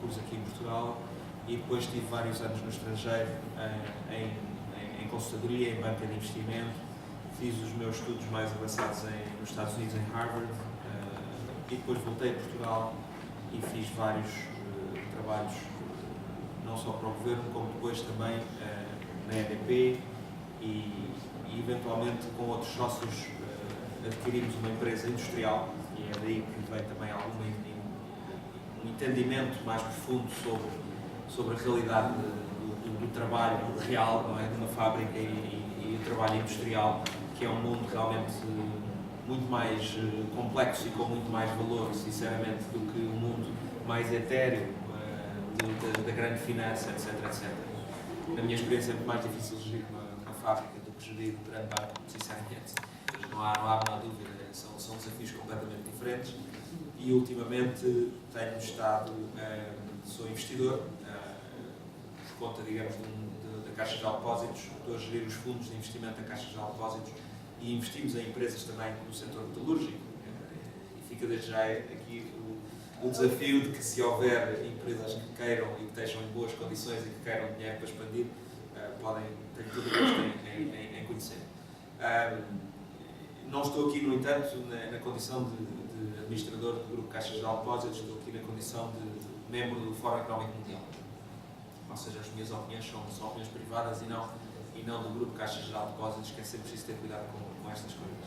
percurso aqui em Portugal e depois tive vários anos no estrangeiro em consultadoria, em banca de investimento. Fiz os meus estudos mais avançados nos Estados Unidos, em Harvard, e depois voltei a Portugal e fiz vários trabalhos, não só para o governo, como depois também na EDP e eventualmente com outros sócios adquirimos uma empresa industrial e é daí que vem também um entendimento mais profundo sobre a realidade do trabalho real, não é? De uma fábrica e o trabalho industrial, que é um mundo realmente muito mais complexo e com muito mais valor, sinceramente, do que o mundo mais etéreo da grande finança, etc, etc. Na minha experiência é muito mais difícil gerir uma fábrica do que gerir um grande banco, sinceramente. Não há a menor dúvida, são desafios completamente diferentes e ultimamente tenho estado, sou investidor, por conta, digamos, da Caixa Geral de Depósitos, estou a gerir os fundos de investimento da Caixa Geral de Depósitos e investimos em empresas também no setor metalúrgico. E fica desde já aqui o desafio de que, se houver empresas que queiram e que estejam em boas condições e que queiram dinheiro para expandir, tenho todo o gosto em conhecer. Não estou aqui, no entanto, na condição de administrador do Grupo Caixa Geral de Depósitos, estou aqui na condição de membro do Fórum Económico Mundial. Ou seja, as minhas opiniões são opiniões privadas e não do Grupo Caixa Geral de Depósitos, que é sempre preciso ter cuidado com estas coisas.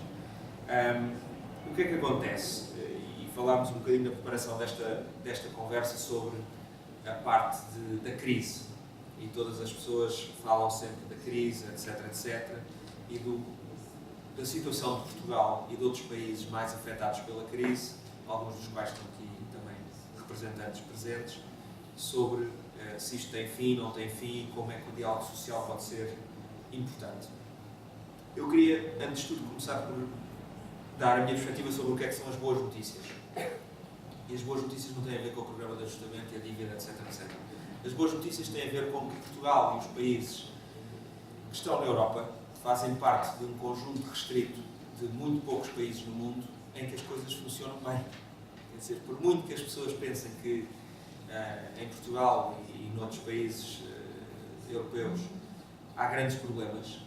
O que é que acontece? E falámos um bocadinho na preparação desta conversa sobre a parte da crise. E todas as pessoas falam sempre da crise, etc, etc. E da situação de Portugal e de outros países mais afetados pela crise, alguns dos quais estão aqui também representantes presentes, sobre se isto tem fim, não tem fim, como é que o diálogo social pode ser importante. Eu queria, antes de tudo, começar por dar a minha perspectiva sobre o que é que são as boas notícias. E as boas notícias não têm a ver com o programa de ajustamento e a dívida, etc, etc. As boas notícias têm a ver com que Portugal e os países que estão na Europa fazem parte de um conjunto restrito de muito poucos países no mundo em que as coisas funcionam bem. Quer dizer, por muito que as pessoas pensem que em Portugal e noutros países europeus há grandes problemas,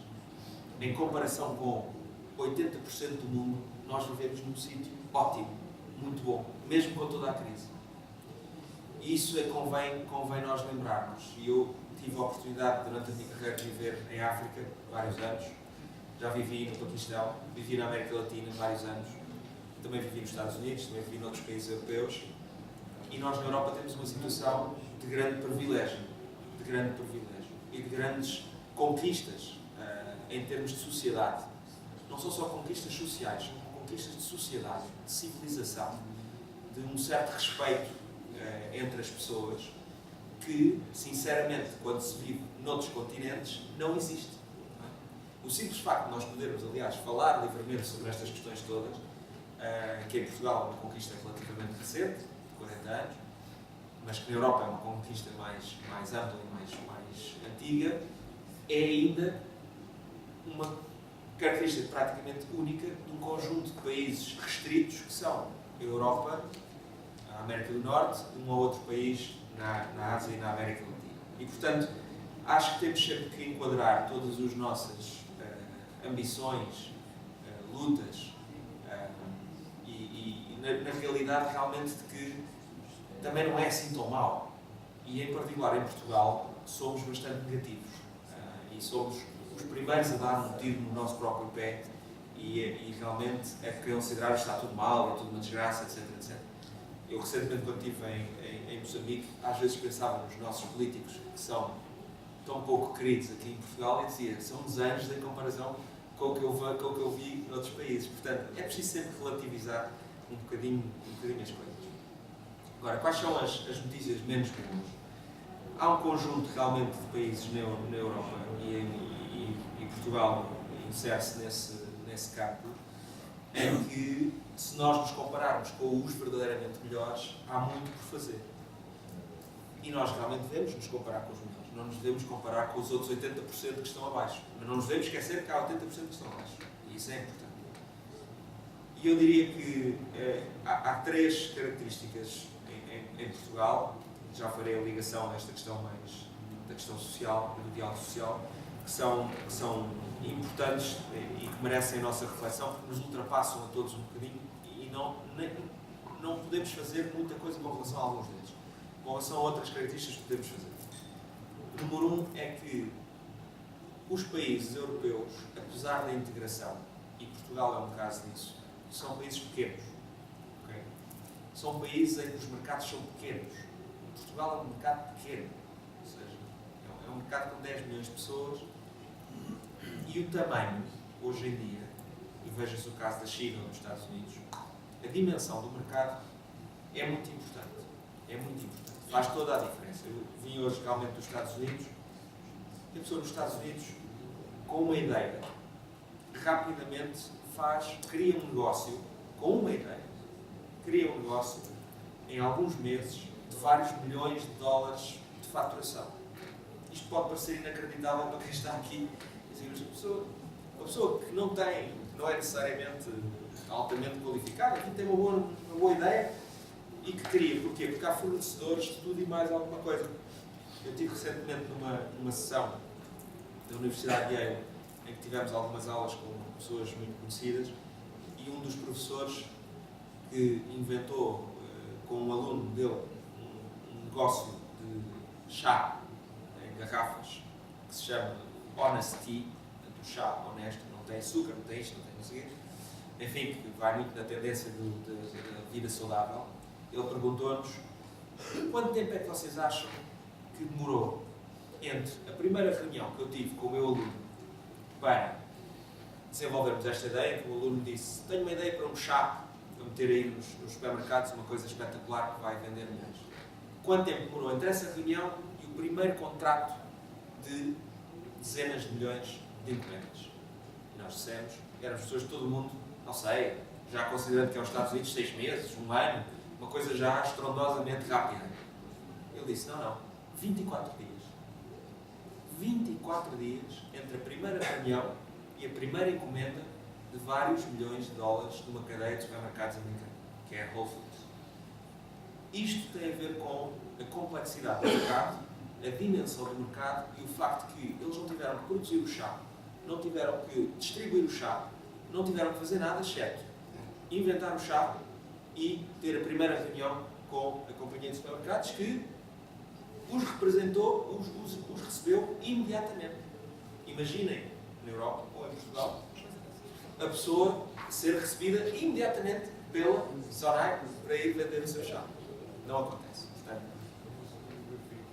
em comparação com 80% do mundo, nós vivemos num sítio ótimo, muito bom, mesmo com toda a crise. E isso convém nós lembrarmos. E eu tive a oportunidade, durante a minha carreira, de viver em África vários anos. Já vivi no Paquistão, vivi na América Latina vários anos. Também vivi nos Estados Unidos, também vivi noutros países europeus. E nós na Europa temos uma situação de grande privilégio e de grandes conquistas em termos de sociedade. Não são só conquistas sociais, são conquistas de sociedade, de civilização, de um certo respeito entre as pessoas que, sinceramente, quando se vive noutros continentes, não existe. O simples facto de nós podermos, aliás, falar livremente sobre estas questões todas, que em Portugal é uma conquista relativamente recente, 40 anos, mas que na Europa é uma conquista mais ampla e mais antiga, é ainda uma característica praticamente única de um conjunto de países restritos que são a Europa, a América do Norte e um ou outro país na Ásia e na América Latina. E, portanto, acho que temos sempre que enquadrar todas as nossas ambições, lutas e na realidade realmente de que também não é assim tão mau. E, em particular, em Portugal, somos bastante negativos. E somos os primeiros a dar um tiro no nosso próprio pé e realmente é considerar que está tudo mal, é tudo uma desgraça, etc, etc. Eu, recentemente, quando estive em Moçambique, às vezes pensava nos nossos políticos, que são tão pouco queridos aqui em Portugal, e dizia, são desanos em comparação com o que eu vi noutros países. Portanto, é preciso sempre relativizar um bocadinho as coisas. Agora, quais são as notícias menos boas? Há um conjunto realmente de países na Europa e Portugal insere-se nesse campo, em que, se nós nos compararmos com os verdadeiramente melhores, há muito por fazer. E nós realmente devemos nos comparar com os melhores. Não nos devemos comparar com os outros 80% que estão abaixo. Mas não nos devemos esquecer que há 80% que estão abaixo. E isso é importante. E eu diria que há três características em Portugal já farei a ligação a esta questão mais da questão social, do diálogo social, que são importantes e que merecem a nossa reflexão, porque nos ultrapassam a todos um bocadinho e não podemos fazer muita coisa com relação a alguns deles. Com relação a outras características que podemos fazer. O número 1 é que os países europeus, apesar da integração, e Portugal é um caso disso, são países pequenos. Okay? São países em que os mercados são pequenos. Portugal é um mercado pequeno, ou seja, é um mercado com 10 milhões de pessoas e o tamanho, hoje em dia, e veja-se o caso da China ou dos Estados Unidos, a dimensão do mercado é muito importante. É muito importante. Faz toda a diferença. Eu vim hoje realmente dos Estados Unidos e a pessoa nos Estados Unidos, com uma ideia, rapidamente cria um negócio, com uma ideia, cria um negócio em alguns meses de vários milhões de dólares de faturação. Isto pode parecer inacreditável para quem está aqui. Mas a pessoa que não é necessariamente altamente qualificada, aqui tem uma boa ideia e que cria. Porquê? Porque há fornecedores de tudo e mais alguma coisa. Eu estive recentemente numa sessão da Universidade de Yale, em que tivemos algumas aulas com pessoas muito conhecidas, e um dos professores que inventou com um aluno dele um negócio de chá em garrafas que se chama Honest Tea, do chá honesto, não tem açúcar, não tem isto, não tem não sei o quê, enfim, que vai muito na tendência da vida saudável. Ele perguntou-nos quanto tempo é que vocês acham que demorou entre a primeira reunião que eu tive com o meu aluno para desenvolvermos esta ideia, que o aluno disse: tenho uma ideia para um chá, para meter aí nos supermercados, uma coisa espetacular que vai vender milhões. Quanto tempo demorou entre essa reunião e o primeiro contrato de dezenas de milhões de encomendas? E nós dissemos, éramos pessoas de todo o mundo, não sei, já considerando que é os Estados Unidos 6 meses, um ano, uma coisa já estrondosamente rápida. Ele disse, não, 24 dias. 24 dias entre a primeira reunião e a primeira encomenda de vários milhões de dólares de uma cadeia de supermercados americana, que é a Whole Foods. Isto tem a ver com a complexidade do mercado, a dimensão do mercado e o facto de que eles não tiveram que produzir o chá, não tiveram que distribuir o chá, não tiveram que fazer nada, exceto inventar o chá e ter a primeira reunião com a companhia de supermercados que os representou, os recebeu imediatamente. Imaginem, na Europa ou em Portugal, a pessoa ser recebida imediatamente pela Sonai para ir vender o seu chá. Não acontece. Portanto,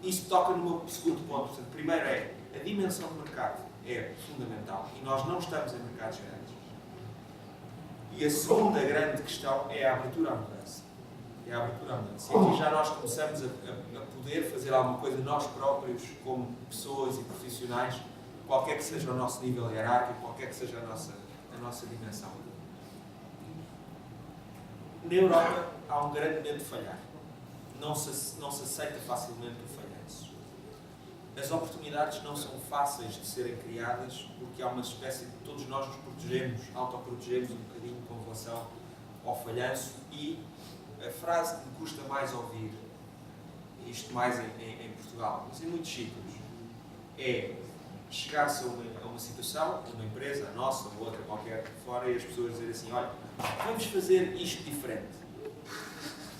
isso toca no meu segundo ponto. Portanto, primeiro é a dimensão do mercado é fundamental e nós não estamos em mercados grandes. E a segunda grande questão é a abertura à mudança. É a abertura à mudança. E aqui já nós começamos a poder fazer alguma coisa nós próprios, como pessoas e profissionais, qualquer que seja o nosso nível hierárquico, qualquer que seja a nossa dimensão. Na Europa há um grande medo de falhar. Não se aceita facilmente o falhanço. As oportunidades não são fáceis de serem criadas porque há uma espécie de todos nós nos protegemos, autoprotegemos um bocadinho com relação ao falhanço e a frase que me custa mais ouvir, isto mais em Portugal, mas em muitos sítios, é chegar-se a uma situação, uma empresa, a nossa ou outra qualquer fora, e as pessoas dizerem assim, olha, vamos fazer isto diferente.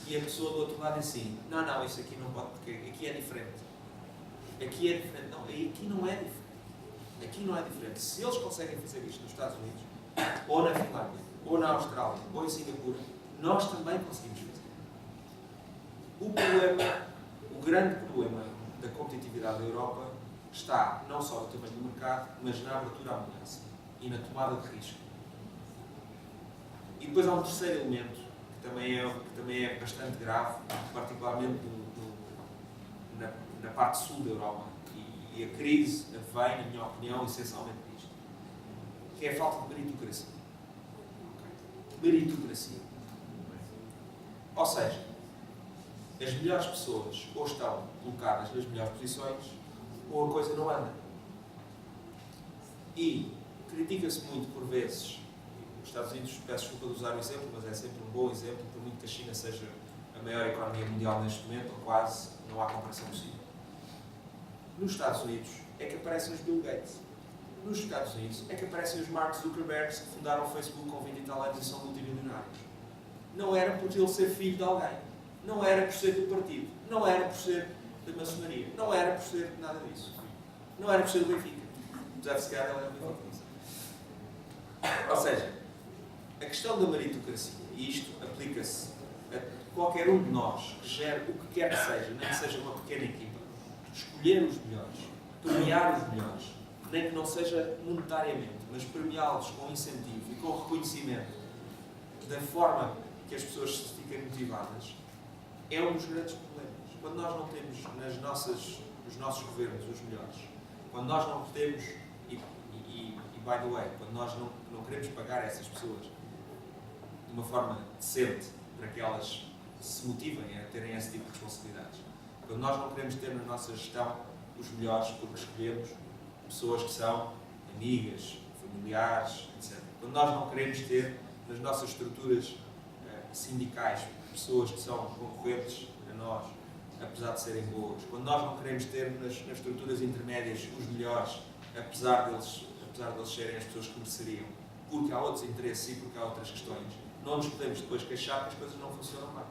E a pessoa do outro lado diz assim, não, isso aqui não pode, porque aqui é diferente. Aqui é diferente. Não, aqui não é diferente. Aqui não é diferente. Se eles conseguem fazer isto nos Estados Unidos, ou na Finlândia, ou na Austrália, ou em Singapura, nós também conseguimos fazer. O grande problema da competitividade da Europa está não só no tamanho do mercado, mas na abertura à mudança e na tomada de risco. E depois há um terceiro elemento que também é bastante grave, particularmente na parte sul da Europa. E a crise vem, na minha opinião, essencialmente disto, que é a falta de meritocracia. Meritocracia. Ou seja, as melhores pessoas ou estão colocadas nas melhores posições ou a coisa não anda. E critica-se muito por vezes, os Estados Unidos, peço desculpa de usar o exemplo, mas é sempre um bom exemplo, por muito que a China seja a maior economia mundial neste momento, ou quase, não há comparação possível. Nos Estados Unidos é que aparecem os Bill Gates. Nos Estados Unidos é que aparecem os Mark Zuckerbergs que fundaram o Facebook com 20 e tal anos e são multimilionários. Não era por ele ser filho de alguém. Não era por ser do partido. Não era por ser da maçonaria. Não era por ser nada disso. Não era por ser do Benfica. O José Segar era do Benfica. Ou seja, a questão da meritocracia, e isto aplica-se a qualquer um de nós que gere o que quer que seja, nem que seja uma pequena equipa, escolher os melhores, premiar os melhores, nem que não seja monetariamente, mas premiá-los com incentivo e com reconhecimento da forma que as pessoas se fiquem motivadas, é um dos grandes problemas. Quando nós não temos nos nossos governos os melhores, quando nós não temos, e by the way, quando nós não queremos pagar essas pessoas de uma forma decente para que elas se motivem a terem esse tipo de responsabilidades, quando nós não queremos ter na nossa gestão os melhores porque escolhemos pessoas que são amigas, familiares, etc. Quando nós não queremos ter nas nossas estruturas sindicais pessoas que são concorrentes a nós, apesar de serem boas. Quando nós não queremos ter nas estruturas intermédias os melhores, apesar deles serem as pessoas que mereceriam, porque há outros interesses e porque há outras questões, não nos podemos depois queixar que as coisas não funcionam bem.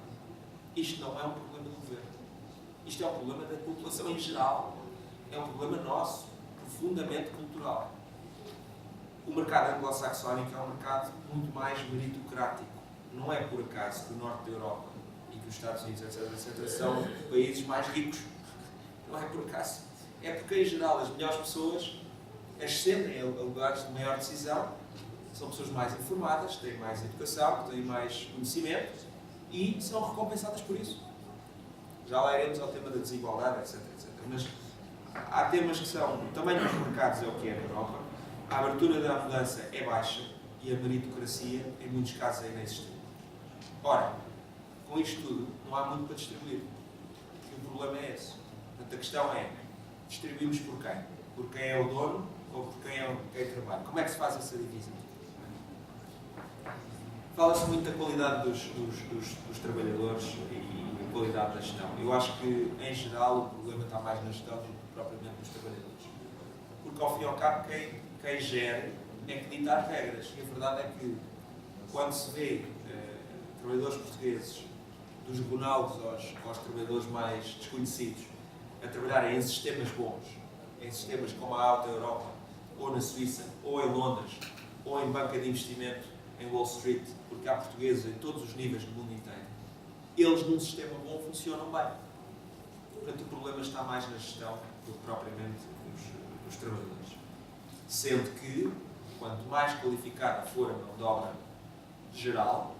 Isto não é um problema do governo. Isto é um problema da população em geral. É um problema nosso, profundamente cultural. O mercado anglo-saxónico é um mercado muito mais meritocrático. Não é por acaso que o norte da Europa e que os Estados Unidos, etc., são países mais ricos. Não é por acaso. É porque, em geral, as melhores pessoas ascendem a lugares de maior decisão, são pessoas mais informadas, têm mais educação, têm mais conhecimento e são recompensadas por isso. Já lá iremos ao tema da desigualdade, etc. Mas há temas que são, o tamanho dos mercados é o que é na Europa, a abertura da mudança é baixa e a meritocracia, em muitos casos, é inexistente. Ora, com isto tudo, não há muito para distribuir. E o problema é esse. Portanto, a questão é, distribuímos por quem? Por quem é o dono ou por quem trabalha? Como é que se faz essa divisão? Fala-se muito da qualidade dos trabalhadores e da qualidade da gestão. Eu acho que, em geral, o problema está mais na gestão do que propriamente nos trabalhadores. Porque, ao fim e ao cabo, quem gere é que dita as regras. E a verdade é que, quando se vê trabalhadores portugueses, dos Ronaldos aos trabalhadores mais desconhecidos, a trabalharem em sistemas bons, em sistemas como a Alta Europa, ou na Suíça, ou em Londres, ou em banca de investimento em Wall Street, porque há portugueses em todos os níveis do mundo inteiro, eles num sistema bom funcionam bem. Portanto, o problema está mais na gestão do que propriamente nos trabalhadores. Sendo que, quanto mais qualificada for a mão de obra geral,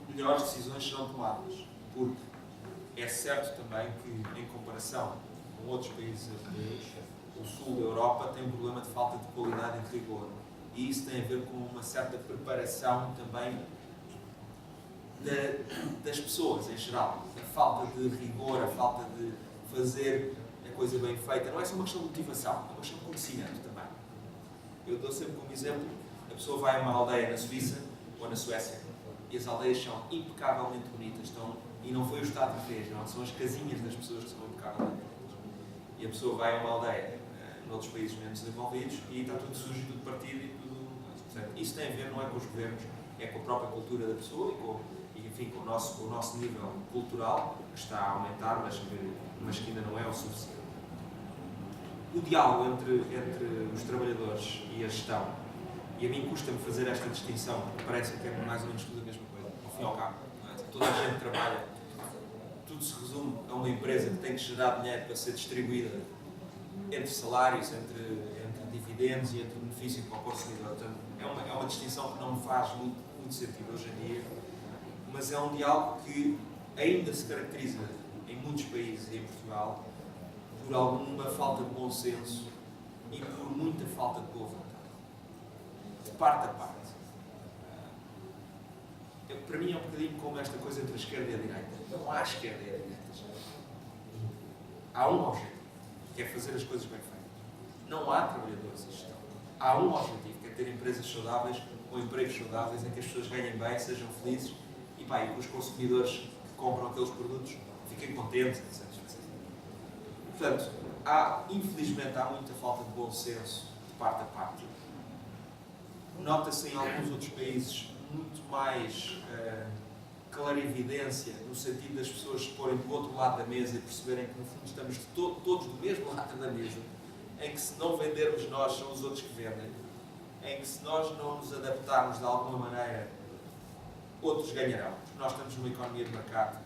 melhores decisões serão tomadas. Porque é certo também que, em comparação com outros países europeus, o sul da Europa tem um problema de falta de qualidade e de rigor. E isso tem a ver com uma certa preparação também das pessoas em geral. A falta de rigor, a falta de fazer a coisa bem feita. Não é só uma questão de motivação, é uma questão de conhecimento também. Eu dou sempre como exemplo, a pessoa vai a uma aldeia na Suíça ou na Suécia e as aldeias são impecavelmente bonitas, e não foi o Estado que fez, não, são as casinhas das pessoas que são impecavelmente bonitas. E a pessoa vai a uma aldeia noutros países menos desenvolvidos e está tudo sujo, tudo partido e tudo. Portanto, isso tem a ver, não é com os governos, é com a própria cultura da pessoa e com o nosso nível cultural, que está a aumentar, mas que ainda não é o suficiente. O diálogo entre os trabalhadores e a gestão, e a mim custa-me fazer esta distinção, porque parece que é mais ou menos tudo a mesma coisa, ao fim e ao cabo. Não é? Toda a gente trabalha, tudo se resume a uma empresa que tem que gerar dinheiro para ser distribuída entre salários, entre dividendos e entre benefício para o consumidor. Portanto, é uma distinção que não me faz muito sentido hoje em dia, mas é um diálogo que ainda se caracteriza em muitos países e em Portugal por alguma falta de bom senso e por muita falta de boa vontade. De parte a parte. Para mim é um bocadinho como esta coisa entre a esquerda e a direita. Não há esquerda e a direita. Há um objetivo, que é fazer as coisas bem feitas. Não há trabalhadores em gestão. Há um objetivo, que é ter empresas saudáveis ou empregos saudáveis em que as pessoas ganhem bem, sejam felizes e que os consumidores que compram aqueles produtos fiquem contentes, etc. Portanto, infelizmente há muita falta de bom senso de parte a parte. Nota-se em alguns outros países muito mais clarividência, no sentido das pessoas se porem do outro lado da mesa e perceberem que no fundo estamos todos do mesmo lado da mesa, em que se não vendermos nós, são os outros que vendem, em que se nós não nos adaptarmos de alguma maneira, outros ganharão. Porque nós estamos numa economia de mercado,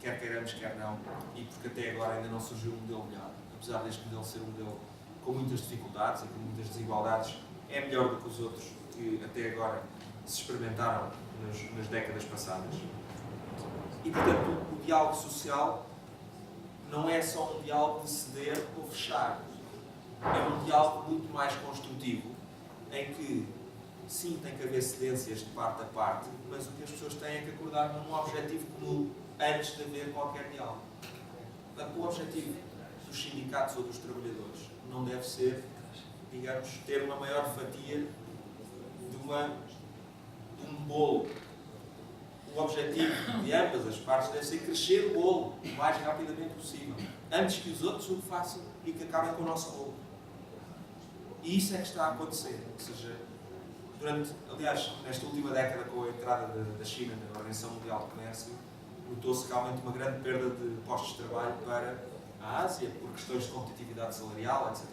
quer queiramos, quer não, e porque até agora ainda não surgiu um modelo melhor. Apesar deste modelo ser um modelo com muitas dificuldades e com muitas desigualdades, é melhor do que os outros que até agora se experimentaram nas décadas passadas. E, portanto, o diálogo social não é só um diálogo de ceder ou fechar. É um diálogo muito mais construtivo, em que, sim, tem que haver cedências de parte a parte, mas o que as pessoas têm é que acordar num objetivo comum antes de haver qualquer diálogo. O objetivo dos sindicatos ou dos trabalhadores não deve ser, digamos, ter uma maior fatia de um bolo. O objetivo de ambas as partes deve ser crescer o bolo o mais rapidamente possível, antes que os outros o façam e que acabem com o nosso bolo. E isso é que está a acontecer. Ou seja, aliás, nesta última década, com a entrada da China na Organização Mundial do Comércio, notou-se realmente uma grande perda de postos de trabalho para a Ásia, por questões de competitividade salarial, etc.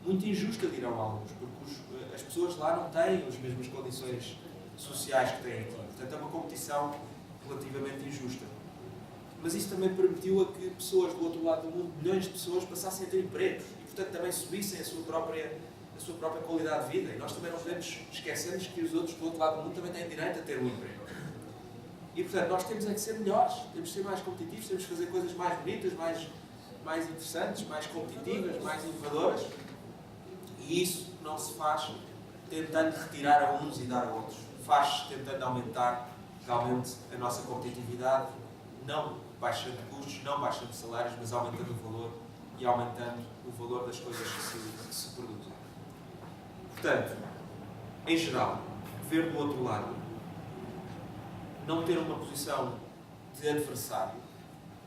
Muito injusta, dirão alguns, porque as pessoas lá não têm as mesmas condições sociais que têm aqui. Portanto, é uma competição relativamente injusta. Mas isso também permitiu a que pessoas do outro lado do mundo, milhões de pessoas, passassem a ter empregos e, portanto, também subissem a sua própria qualidade de vida. E nós também não podemos esquecermos que os outros do outro lado do mundo também têm direito a ter um emprego. E, portanto, nós temos é que ser melhores, temos que ser mais competitivos, temos que fazer coisas mais bonitas, mais interessantes, mais competitivas, mais inovadoras. E isso não se faz tentando retirar a uns e dar a outros. Faz tentando aumentar realmente a nossa competitividade, não baixando custos, não baixando salários, mas aumentando o valor e aumentando o valor das coisas que se produzem. Portanto, em geral, ver do outro lado, não ter uma posição de adversário,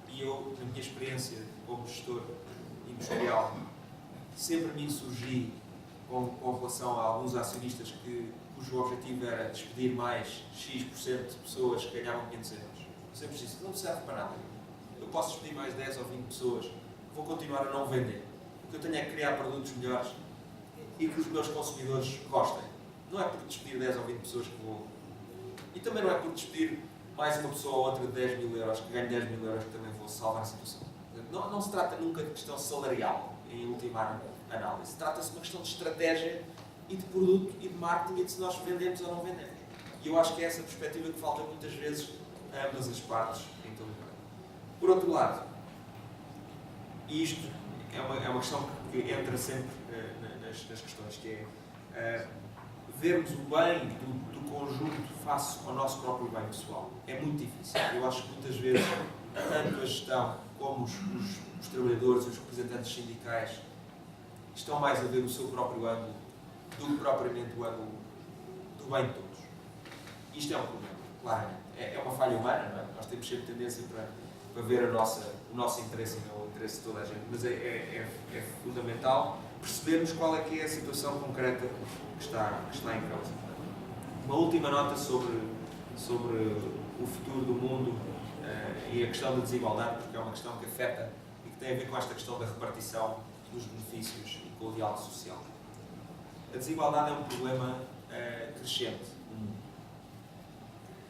e eu, na minha experiência como gestor industrial, sempre me insurgi com relação a alguns acionistas cujo objetivo era despedir mais X% de pessoas que ganhavam 500 euros. Eu sempre disse, não serve para nada. Eu posso despedir mais 10 ou 20 pessoas, vou continuar a não vender. O que eu tenho é que criar produtos melhores e que os meus consumidores gostem. Não é por despedir 10 ou 20 pessoas que vou... E também não é por despedir mais uma pessoa ou outra de 10 mil euros, que ganhe 10 mil euros, que também vou salvar a situação. Não se trata nunca de questão salarial, em última análise. Trata-se de uma questão de estratégia e de produto e de marketing e de se nós vendemos ou não vendemos. E eu acho que é essa perspectiva que falta muitas vezes a ambas as partes em todo o lugar. Por outro lado, e isto é uma questão que entra sempre nas questões, que é vermos o bem do conjunto face ao nosso próprio bem pessoal. É muito difícil. Eu acho que muitas vezes, tanto a gestão como os trabalhadores e os representantes sindicais estão mais a ver o seu próprio ângulo do que propriamente o ângulo do bem de todos. Isto é um problema, claramente. É uma falha humana, não é? Nós temos sempre tendência para ver o nosso interesse e não o interesse de toda a gente. Mas é fundamental percebermos qual é que é a situação concreta que está em causa. Uma última nota sobre o futuro do mundo e a questão da desigualdade, porque é uma questão que afeta e que tem a ver com esta questão da repartição dos benefícios e com o diálogo social. A desigualdade é um problema crescente.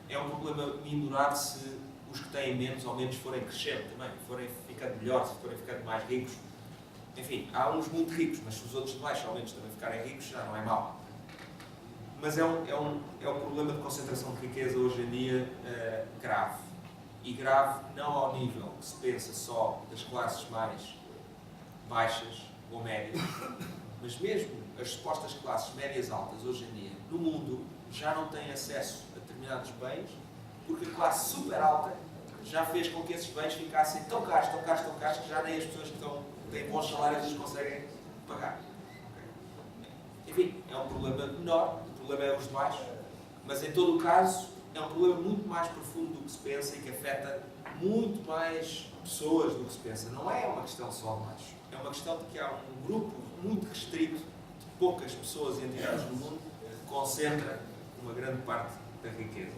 É um problema minorado se os que têm menos ou menos forem crescendo também, forem ficando melhores, forem ficando mais ricos. Enfim, há uns muito ricos, mas se os outros de baixo ou menos também ficarem ricos, já não é mau. Mas é um problema de concentração de riqueza hoje em dia grave. E grave não ao nível que se pensa só das classes mais baixas ou médias, mas mesmo as supostas classes médias altas hoje em dia, no mundo, já não têm acesso a determinados bens, porque a classe super alta já fez com que esses bens ficassem tão caros, que já nem as pessoas que têm bons salários os conseguem pagar. Enfim, é um problema menor, o problema é os demais, mas em todo o caso é um problema muito mais profundo do que se pensa e que afeta muito mais pessoas do que se pensa. Não é uma questão só de machos. É uma questão de que há um grupo muito restrito de poucas pessoas e entidades no mundo que concentra uma grande parte da riqueza.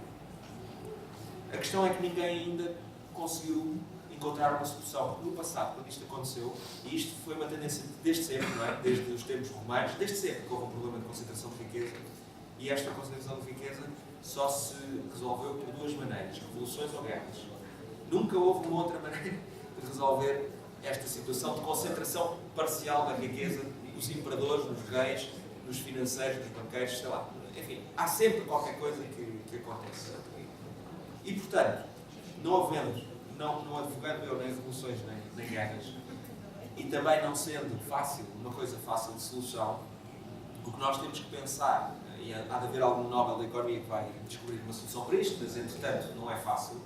A questão é que ninguém ainda conseguiu encontrar uma solução, porque no passado, quando isto aconteceu, e isto foi uma tendência desde sempre, não é? Desde os tempos romanos, desde sempre que houve um problema de concentração de riqueza, e esta concentração de riqueza só se resolveu por duas maneiras, revoluções ou guerras. Nunca houve uma outra maneira de resolver esta situação de concentração parcial da riqueza nos imperadores, nos reis, nos financeiros, nos banqueiros, sei lá. Enfim, há sempre qualquer coisa que acontece. E, portanto, não advogando eu nem revoluções nem guerras, e também não sendo fácil, uma coisa fácil de solução, o que nós temos que pensar, e há de haver algum Nobel da Economia que vai descobrir uma solução para isto, mas entretanto não é fácil,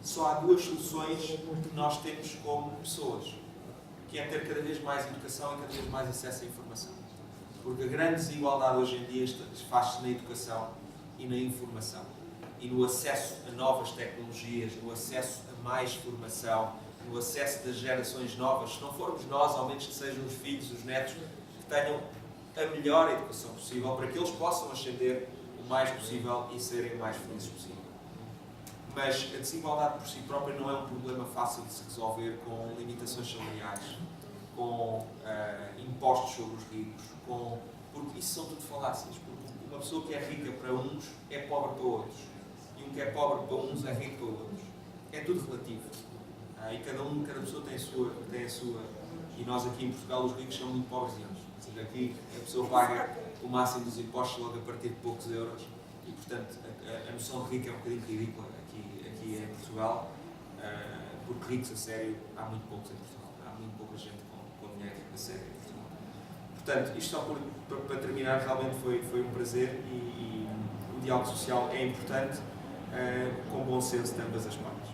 só há duas soluções que nós temos como pessoas, que é ter cada vez mais educação e cada vez mais acesso à informação. Porque a grande desigualdade hoje em dia faz-se na educação e na informação. E no acesso a novas tecnologias, no acesso a mais formação, no acesso das gerações novas. Se não formos nós, ao menos que sejam os filhos, os netos, que tenham a melhor educação possível para que eles possam ascender o mais possível e serem o mais felizes possível. Mas a desigualdade por si própria não é um problema fácil de se resolver com limitações salariais, com impostos sobre os ricos, porque isso são tudo falácias. Porque uma pessoa que é rica para uns é pobre para outros. E um que é pobre para uns é rico para outros. É tudo relativo. E cada pessoa tem a sua. E nós aqui em Portugal, os ricos são muito pobrezinhos. Ou seja, aqui a pessoa paga o máximo dos impostos logo a partir de poucos euros. E, portanto, a noção de rico é um bocadinho ridícula aqui em Portugal, porque ricos a sério há muito poucos em Portugal. Há muito pouca gente com dinheiro a sério em Portugal. Portanto, isto só para terminar, realmente foi um prazer e o diálogo social é importante, com bom senso de ambas as partes.